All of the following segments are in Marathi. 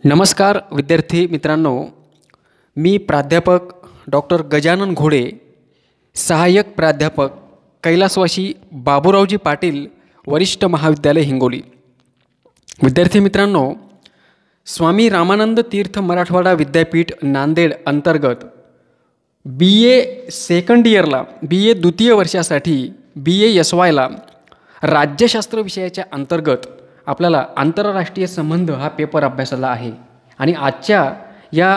नमस्कार विद्यार्थी मित्रांनो, मी प्राध्यापक डॉक्टर गजानन घोडे, सहाय्यक प्राध्यापक कैलासवासी बाबूरावजी पाटील वरिष्ठ महाविद्यालय हिंगोली. विद्यार्थी मित्रांनो, स्वामी रामानंद तीर्थ मराठवाडा विद्यापीठ नांदेड अंतर्गत BA सेकंड इयरला BA द्वितीय वर्षासाठी BA SYला राज्यशास्त्र विषयाच्या अंतर्गत आपल्याला आंतरराष्ट्रीय संबंध हा पेपर अभ्यासाला आहे. आणि आजच्या या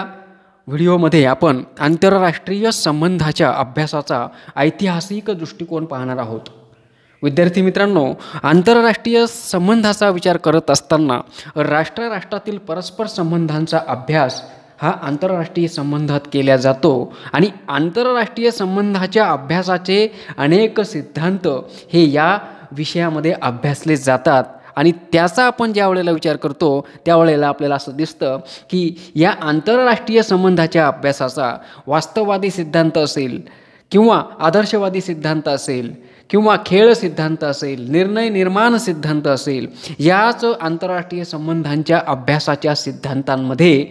व्हिडिओमध्ये आपण आंतरराष्ट्रीय संबंधाच्या अभ्यासाचा ऐतिहासिक दृष्टिकोन पाहणार आहोत. विद्यार्थी मित्रांनो, आंतरराष्ट्रीय संबंधाचा विचार करत असताना राष्ट्रातील परस्पर संबंधांचा अभ्यास हा आंतरराष्ट्रीय संबंधात केला जातो आणि आंतरराष्ट्रीय संबंधाच्या अभ्यासाचे अनेक सिद्धांत हे या विषयामध्ये अभ्यासले जातात. आणि त्याचा आपण ज्या वेळेला विचार करतो त्यावेळेला आपल्याला असं दिसतं की या आंतरराष्ट्रीय संबंधाच्या अभ्यासाचा वास्तववादी सिद्धांत असेल किंवा आदर्शवादी सिद्धांत असेल किंवा खेळ सिद्धांत असेल, निर्णय निर्माण सिद्धांत असेल, याच आंतरराष्ट्रीय संबंधांच्या अभ्यासाच्या सिद्धांतांमध्ये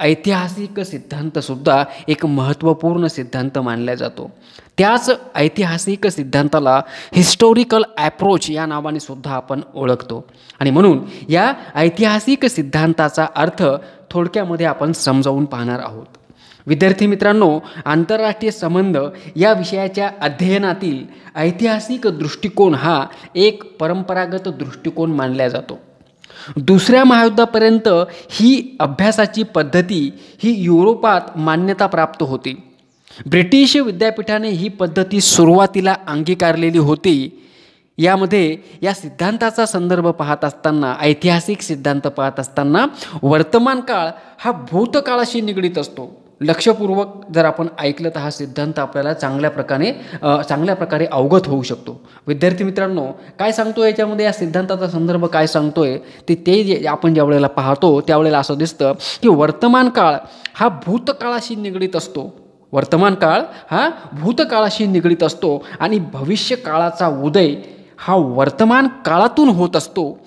ऐतिहासिक सिद्धांतसुद्धा एक महत्त्वपूर्ण सिद्धांत मानला जातो. त्याच ऐतिहासिक सिद्धांताला हिस्टोरिकल ॲप्रोच या नावाने सुद्धा आपण ओळखतो. आणि म्हणून या ऐतिहासिक सिद्धांताचा अर्थ थोडक्यामध्ये आपण समजावून पाहणार आहोत. विद्यार्थी मित्रांनो, आंतरराष्ट्रीय संबंध या विषयाच्या अध्ययनातील ऐतिहासिक दृष्टिकोन हा एक परंपरागत दृष्टिकोन मानला जातो. दुसऱ्या महायुद्धापर्यंत ही अभ्यासाची पद्धती ही युरोपात मान्यता प्राप्त होती. ब्रिटिश विद्यापीठाने ही पद्धती सुरुवातीला अंगीकारलेली होती. यामध्ये या सिद्धांताचा संदर्भ पाहत असताना, ऐतिहासिक सिद्धांत पाहत असताना वर्तमान काळ हा भूतकाळाशी निगडीत असतो. लक्षपूर्वक जर आपण ऐकलं तर हा सिद्धांत आपल्याला चांगल्या प्रकारे अवगत होऊ शकतो. विद्यार्थी मित्रांनो, काय सांगतो याच्यामध्ये, या सिद्धांताचा संदर्भ काय सांगतोय ते आपण ज्या वेळेला पाहतो त्यावेळेला असं दिसतं की वर्तमान काळ हा भूतकाळाशी निगडीत असतो. वर्तमान काळ हा भूतकाळाशी निगडीत असतो आणि भविष्य काळाचा उदय हा वर्तमान काळातून होत असतो.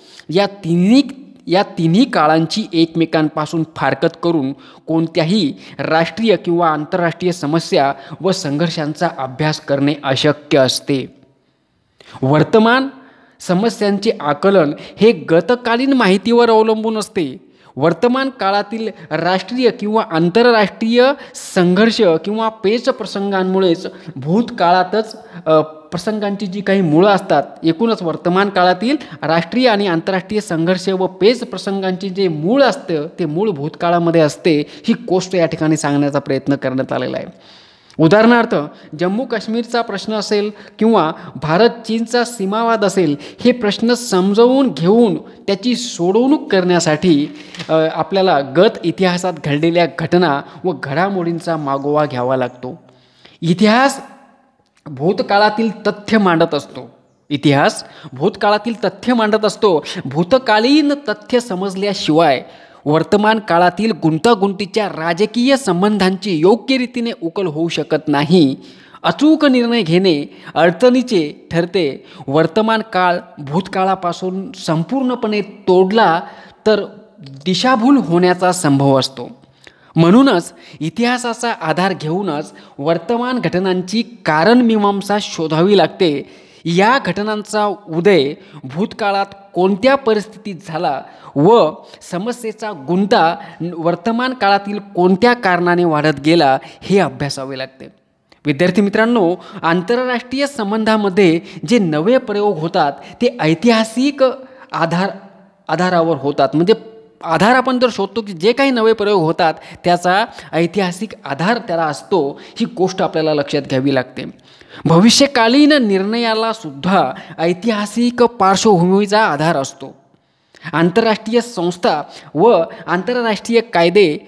या तिन्ही काळांची एकमेकांपासून फारकत करून कोणत्याही राष्ट्रीय किंवा आंतरराष्ट्रीय समस्या व संघर्षांचा अभ्यास करणे अशक्य असते. वर्तमान समस्यांचे आकलन हे गतकालीन माहितीवर अवलंबून असते. वर्तमान काळातील राष्ट्रीय किंवा आंतरराष्ट्रीय संघर्ष किंवा पेच प्रसंगांमुळेच भूतकाळातच प्रसंगांची जी काही मुळं असतात, एकूणच वर्तमान काळातील राष्ट्रीय आणि आंतरराष्ट्रीय संघर्ष व पेच प्रसंगांची जे मूळ असतं ते मूळ भूतकाळामध्ये असते. ही गोष्ट या ठिकाणी सांगण्याचा प्रयत्न करण्यात आलेला आहे. उदाहरणार्थ, जम्मू काश्मीरचा प्रश्न असेल किंवा भारत चीनचा सीमावाद असेल, हे प्रश्न समजावून घेऊन त्याची सोडवणूक करण्यासाठी आपल्याला गत इतिहासात घडलेल्या घटना व घडामोडींचा मागोवा घ्यावा लागतो. इतिहास भूतकाळातील तथ्य मांडत असतो. इतिहास भूतकाळातील तथ्य मांडत असतो. भूतकालीन तथ्य समजल्याशिवाय वर्तमान काळातील गुंतागुंतीच्या राजकीय संबंधांची योग्य रीतीने उकल होऊ शकत नाही. अचूक निर्णय घेणे अडचणीचे ठरते. वर्तमान काळ भूतकाळापासून संपूर्णपणे तोडला तर दिशाभूल होण्याचा संभव असतो. म्हणूनच इतिहासाचा आधार घेऊनच वर्तमान घटनांची कारणमीमांसा शोधावी लागते. या घटनांचा उदय भूतकाळात कोणत्या परिस्थितीत झाला व समस्येचा गुंता वर्तमान काळातील कोणत्या कारणाने वाढत गेला हे अभ्यासावे लागते. विद्यार्थी मित्रांनो, आंतरराष्ट्रीय संबंधामध्ये जे नवे प्रयोग होतात ते ऐतिहासिक आधारावर होतात. म्हणजे आधार आपण जर शोधतो की जे काही नवे प्रयोग होतात त्याचा ऐतिहासिक आधार त्याला असतो. ही गोष्ट आपल्याला लक्षात घ्यावी लागते. भविष्यकालीन निर्णयाला सुद्धा ऐतिहासिक पार्श्वभूमीचा आधार असतो. आंतरराष्ट्रीय संस्था व आंतरराष्ट्रीय कायदे,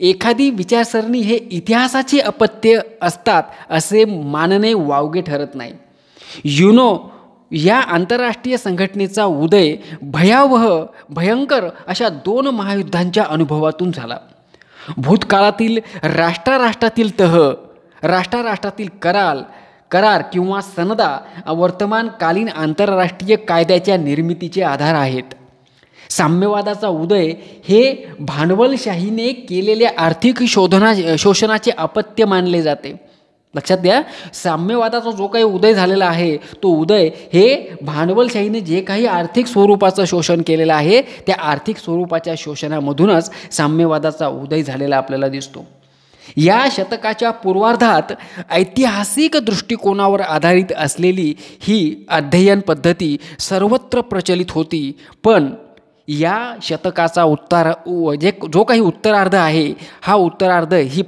एखादी विचारसरणी हे इतिहासाचे अपत्य असतात असे मानणे वावगे ठरत नाही. या आंतरराष्ट्रीय संघटनेचा उदय भयंकर अशा 2 महायुद्धांच्या अनुभवातून झाला. भूतकाळातील राष्ट्रातील तह, राष्ट्रातील करार किंवा सनदा वर्तमानकालीन आंतरराष्ट्रीय कायद्याच्या निर्मितीचे आधार आहेत. साम्यवादाचा उदय हे भांडवलशाहीने केलेल्या आर्थिक शोषणाचे अपत्य मानले जाते. लक्षात द्या, साम्यवादाचा जो काही उदय झालेला आहे तो उदय हे भांडवलशाहीने जे काही आर्थिक स्वरूपाचं शोषण केलेलं आहे त्या आर्थिक स्वरूपाच्या शोषणामधूनच साम्यवादाचा उदय झालेला आपल्याला दिसतो. या शतकाच्या पूर्वार्धात ऐतिहासिक दृष्टिकोनावर आधारित असलेली ही अध्ययन पद्धती सर्वत्र प्रचलित होती. पण या शतकाचा जो काही उत्तरार्ध आहे हा उत्तरार्ध ही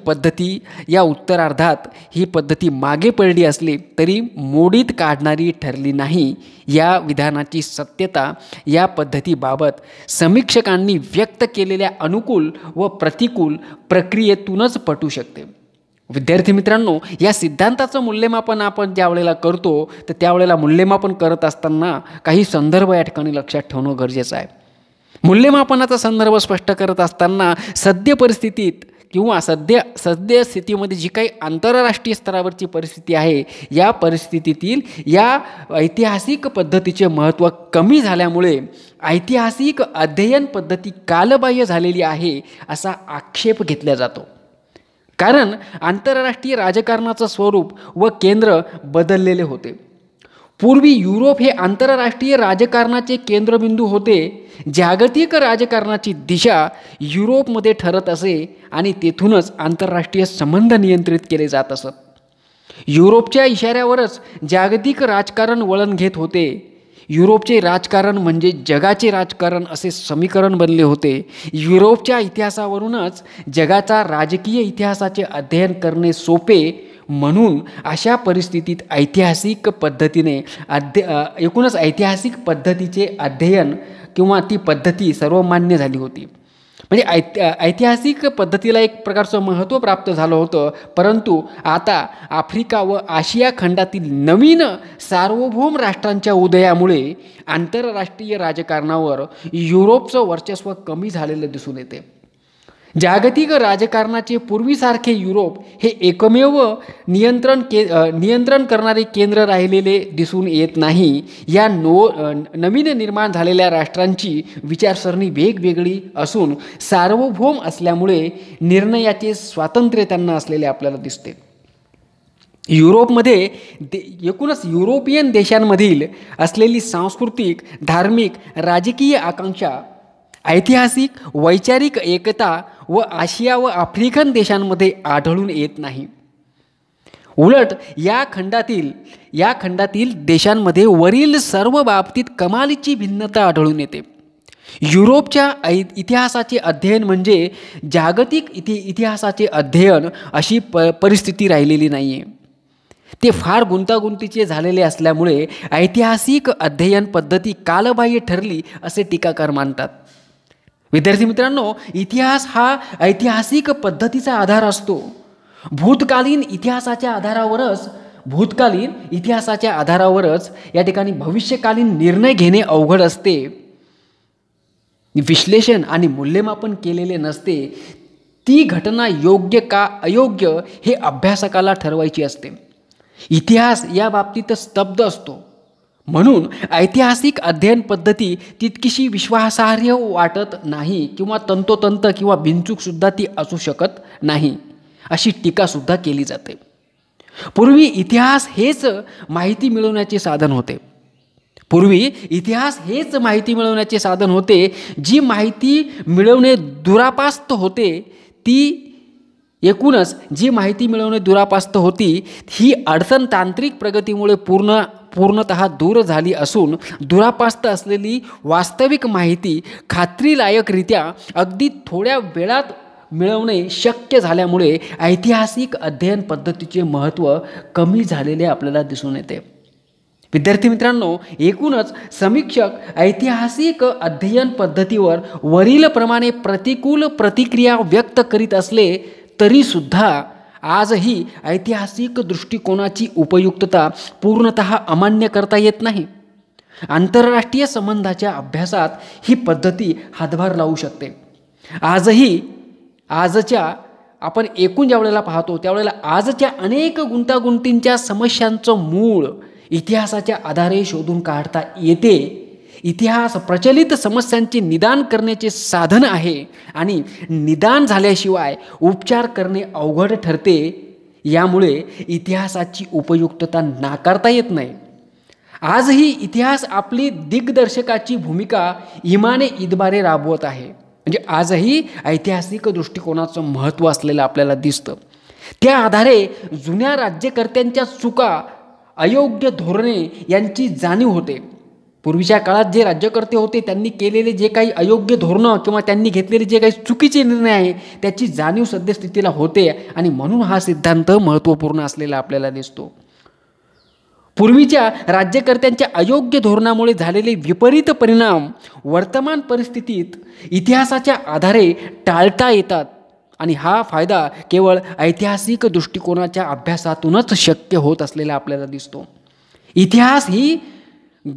पद्धती मागे पडली असली तरी मोडीत काढणारी ठरली नाही. या विधानाची सत्यता या पद्धतीबाबत समीक्षकांनी व्यक्त केलेल्या अनुकूल व प्रतिकूल प्रक्रियेतूनच पटू शकते. विद्यार्थी मित्रांनो, या सिद्धांताचं मूल्यमापन आपण ज्या वेळेला करतो तर त्यावेळेला मूल्यमापन करत असताना काही संदर्भ या ठिकाणी लक्षात ठेवणं गरजेचं आहे. मूल्यमापनाचा संदर्भ स्पष्ट करत असताना सद्य परिस्थितीत किंवा सद्य स्थितीमध्ये जी काही आंतरराष्ट्रीय स्तरावरची परिस्थिती आहे या परिस्थितीतील या ऐतिहासिक पद्धतीचे महत्त्व कमी झाल्यामुळे ऐतिहासिक अध्ययन पद्धती कालबाह्य झालेली आहे असा आक्षेप घेतला जातो. कारण आंतरराष्ट्रीय राजकारणाचं स्वरूप व केंद्र बदललेले होते. पूर्वी युरोप हे आंतरराष्ट्रीय राजकारणाचे केंद्रबिंदू होते. जागतिक राजकारणाची दिशा युरोपमध्ये ठरत असे आणि तेथूनच आंतरराष्ट्रीय संबंध नियंत्रित केले जात असत. युरोपच्या इशाऱ्यावरच जागतिक राजकारण वळण घेत होते. युरोपचे राजकारण म्हणजे जगाचे राजकारण असे समीकरण बनले होते. युरोपच्या इतिहासावरूनच जगाचा राजकीय इतिहासाचे अध्ययन करणे सोपे. म्हणून अशा परिस्थितीत ऐतिहासिक पद्धतीचे अध्ययन किंवा ती पद्धती सर्वमान्य झाली होती. म्हणजे ऐतिहासिक पद्धतीला एक प्रकारचं महत्त्व प्राप्त झालं होतं. परंतु आता आफ्रिका व आशिया खंडातील नवीन सार्वभौम राष्ट्रांच्या उदयामुळे आंतरराष्ट्रीय राजकारणावर युरोपचं वर्चस्व कमी झालेलं दिसून येते. जागतिक राजकारणाचे पूर्वीसारखे युरोप हे एकमेव नियंत्रण करणारे केंद्र राहिलेले दिसून येत नाही. या नवीन निर्माण झालेल्या राष्ट्रांची विचारसरणी वेगवेगळी असून सार्वभौम असल्यामुळे निर्णयाचे स्वातंत्र्य त्यांना असलेले आपल्याला दिसते. युरोपमध्ये एकूणच युरोपियन देशांमधील असलेली सांस्कृतिक, धार्मिक, राजकीय आकांक्षा, ऐतिहासिक वैचारिक एकता व आशिया व आफ्रिकन देशांमध्ये आढळून येत नाही. उलट या खंडातील देशांमध्ये वरील सर्व बाबतीत कमालीची भिन्नता आढळून येते. युरोपच्या इतिहासाचे अध्ययन म्हणजे जागतिक इतिहासाचे अध्ययन अशी परिस्थिती राहिलेली नाही आहे. ते फार गुंतागुंतीचे झालेले असल्यामुळे ऐतिहासिक अध्ययन पद्धती कालबाह्य ठरली असे टीकाकार मानतात. विद्यार्थी मित्रांनो, इतिहास हा ऐतिहासिक पद्धतीचा आधार असतो. भूतकालीन इतिहासाच्या आधारावरच या ठिकाणी भविष्यकालीन निर्णय घेणे अवघड असते. विश्लेषण आणि मूल्यमापन केलेले नसते. ती घटना योग्य का अयोग्य हे अभ्यासकाला ठरवायची असते. इतिहास या बाबतीत स्तब्ध असतो. म्हणून ऐतिहासिक अध्ययन पद्धती तितकीशी विश्वासार्ह वाटत नाही किंवा तंतोतंत किंवा बिनचूकसुद्धा ती असू शकत नाही अशी टीकासुद्धा केली जाते. पूर्वी इतिहास हेच माहिती मिळवण्याचे साधन होते. जी माहिती मिळवणे दुरापास्त होती ही अडचण तांत्रिक प्रगतीमुळे पूर्णतः दूर झाली असून दुरापास्त असलेली वास्तविक माहिती खात्रीलायकरित्या अगदी थोड्या वेळात मिळवणे शक्य झाल्यामुळे ऐतिहासिक अध्ययन पद्धतीचे महत्त्व कमी झालेले आपल्याला दिसून येते. विद्यार्थी मित्रांनो, एकूणच समीक्षक ऐतिहासिक अध्ययन पद्धतीवर वरीलप्रमाणे प्रतिकूल प्रतिक्रिया व्यक्त करीत असले तरीसुद्धा आजही ऐतिहासिक दृष्टिकोनाची उपयुक्तता पूर्णतः अमान्य करता येत नाही. आंतरराष्ट्रीय संबंधाच्या अभ्यासात ही पद्धती हातभार लावू शकते. आपण एकूण ज्या वेळेला पाहतो त्यावेळेला आजच्या अनेक गुंतागुंतींच्या समस्यांचं मूळ इतिहासाच्या आधारे शोधून काढता येते. इतिहास प्रचलित समस्यांचे निदान करण्याचे साधन आहे आणि निदान झाल्याशिवाय उपचार करणे अवघड ठरते. यामुळे इतिहासाची उपयुक्तता नाकारता येत नाही. आजही इतिहास आपली दिग्दर्शकाची भूमिका इमाने ईदबारे राबवत आहे. म्हणजे आजही ऐतिहासिक दृष्टिकोनाचं महत्त्व असलेलं आपल्याला दिसतं. त्या आधारे जुन्या राज्यकर्त्यांच्या चुका, अयोग्य धोरणे यांची जाणीव होते. पूर्वीच्या काळात जे राज्यकर्ते होते त्यांनी केलेले जे काही अयोग्य धोरणं किंवा त्यांनी घेतलेले जे काही चुकीचे निर्णय आहे त्याची जाणीव सद्यस्थितीला होते आणि म्हणून हा सिद्धांत महत्त्वपूर्ण असलेला आपल्याला दिसतो. पूर्वीच्या राज्यकर्त्यांच्या अयोग्य धोरणामुळे झालेले विपरीत परिणाम वर्तमान परिस्थितीत इतिहासाच्या आधारे टाळता येतात आणि हा फायदा केवळ ऐतिहासिक दृष्टिकोनाच्या अभ्यासातूनच शक्य होत असलेला आपल्याला दिसतो. इतिहास ही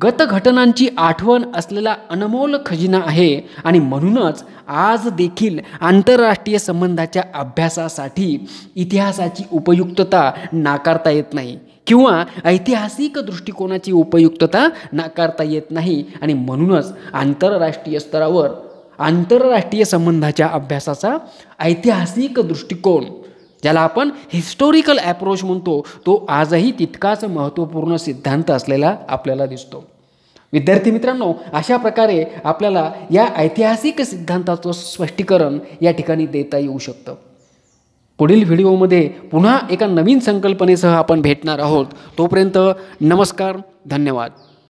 गतघटनांची आठवण असलेला अनमोल खजिना आहे आणि म्हणूनच आज देखील आंतरराष्ट्रीय संबंधाच्या अभ्यासासाठी इतिहासाची उपयुक्तता नाकारता येत नाही किंवा ऐतिहासिक दृष्टिकोनाची उपयुक्तता नाकारता येत नाही आणि म्हणूनच आंतरराष्ट्रीय स्तरावर आंतरराष्ट्रीय संबंधाच्या अभ्यासाचा ऐतिहासिक दृष्टिकोन, ज्याला आपण हिस्टोरिकल ॲप्रोच म्हणतो, तो आजही तितकाच महत्त्वपूर्ण सिद्धांत असलेला आपल्याला दिसतो. विद्यार्थी मित्रांनो, अशा प्रकारे आपल्याला या ऐतिहासिक सिद्धांताचं स्पष्टीकरण या ठिकाणी देता येऊ शकतं. पुढील व्हिडिओमध्ये पुन्हा एका नवीन संकल्पनेसह आपण भेटणार आहोत. तोपर्यंत नमस्कार, धन्यवाद.